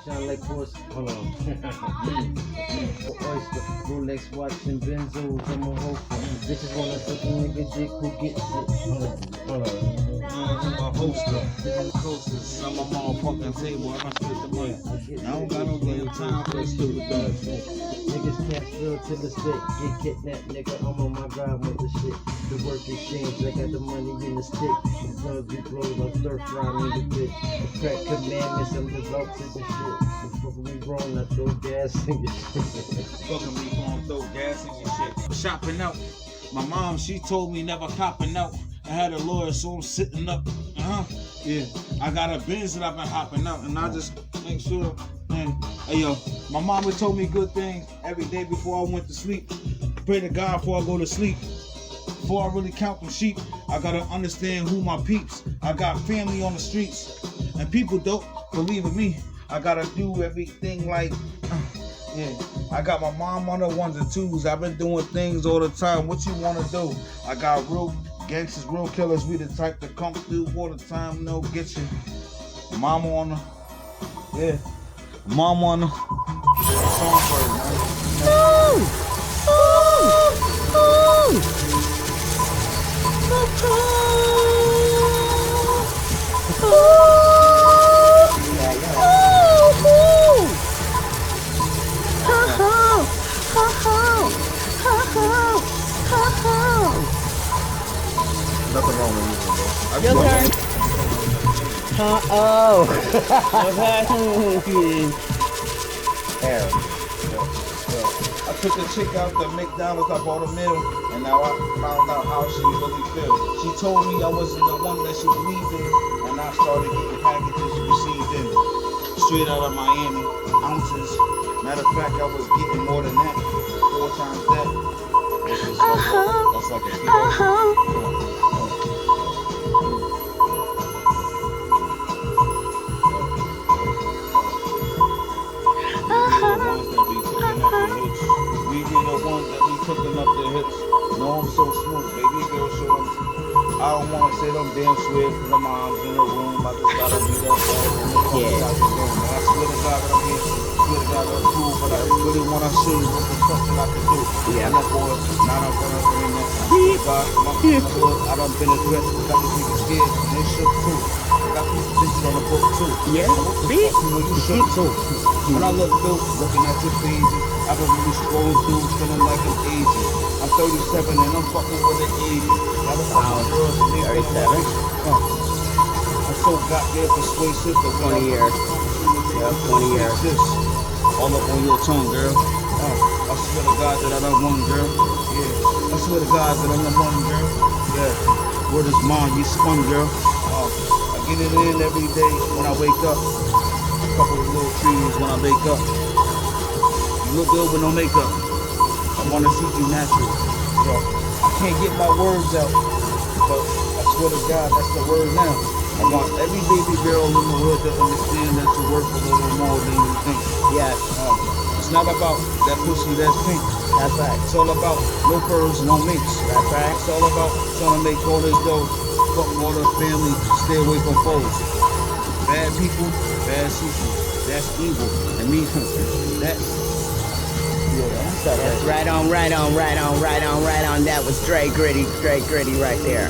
Shine like horse. Hold on. Oyster, Rolex watching Benzos. I'm a host. Bitches wanna suck a nigga dick who gets it. Hold on. I'm a hoster. Coasters. I'm a motherfucking table. I'm straight the money. I don't got no damn time for that stupid shit. Niggas can't spill till the stick. Get kidnapped, nigga. I'm on my godmother shit. The work exchange, I got the money in the stick. The drugs we blow, I'm stir frying in the bitch. The crack commandments, I'm devout to the shit. The fucking we grown, I throw gas in your shit. Fucking me gonna throw gas in your shit. Shopping out. My mom, she told me never copping out. I had a lawyer, so I'm sitting up. Yeah. I got a Benz that I've been hopping out, and I just make sure. And hey yo, my mama told me good things every day before I went to sleep. Pray to God before I go to sleep. Before I really count them sheep, I gotta understand who my peeps. I got family on the streets, and people don't believe in me. I gotta do everything like, yeah. I got my mom on the ones and twos. I've been doing things all the time. What you wanna do? I got real gangsters, real killers. We the type to come through all the time. No, get you. Mama on the, yeah. Mama on the songbird, man. Ooh! Ooh! Ooh! Nothing wrong with you, bro. Your turn. I took a chick out to McDonald's, I bought a meal, and now I found out how she really feels. She told me I wasn't the one that she believed in, and I started getting packages received in. Straight out of Miami, ounces. Matter of fact, I was getting more than that, 4 times that. That's like a kilo. We be the ones that be cooking up the hits. No, I'm so smooth, baby girl, show them. I don't wanna say them damn swear cause my mom's in the room. I just gotta be that bad. Yeah. I swear to God that I'm here. Swear to God that I'm cool, but I really wanna show you what the fuck that I can do. Yeah, I'm a boy, now I'm gonna bring that. God, my hood, I done been a threat. Got these niggas scared, and they shook too. Got these bitches on the book too. Yeah, bitch. You know, you shook too. When I look through, looking at your pages, I've been really scrolling through, feeling like I'm Asian. I'm 37 and I'm fucking with an Asian. Now the fucking girls and they 37? I'm so goddamn persuasive. 20 years. Yeah, 20 years. This all up on your tongue, girl. I swear to God that I done won, girl. Yeah. I swear to God that I'm the one, girl. Yeah. Word is mine, you spun, girl. I get it in every day when I wake up. A couple of little trees when I wake up. You look good with no makeup. I wanna see you natural. So I can't get my words out, but I swear to God, that's the word now. I want every baby girl in the hood to understand that you're worth a little more than you think. Yes. It's not about that pussy that's pink. That's right. It's all about no furs, no minks. That's right. It's all about trying to make all this dough. Fuck all the family, stay away from foes. Bad people, bad season. That's evil. And me, that's... That's right on. That was straight gritty right there.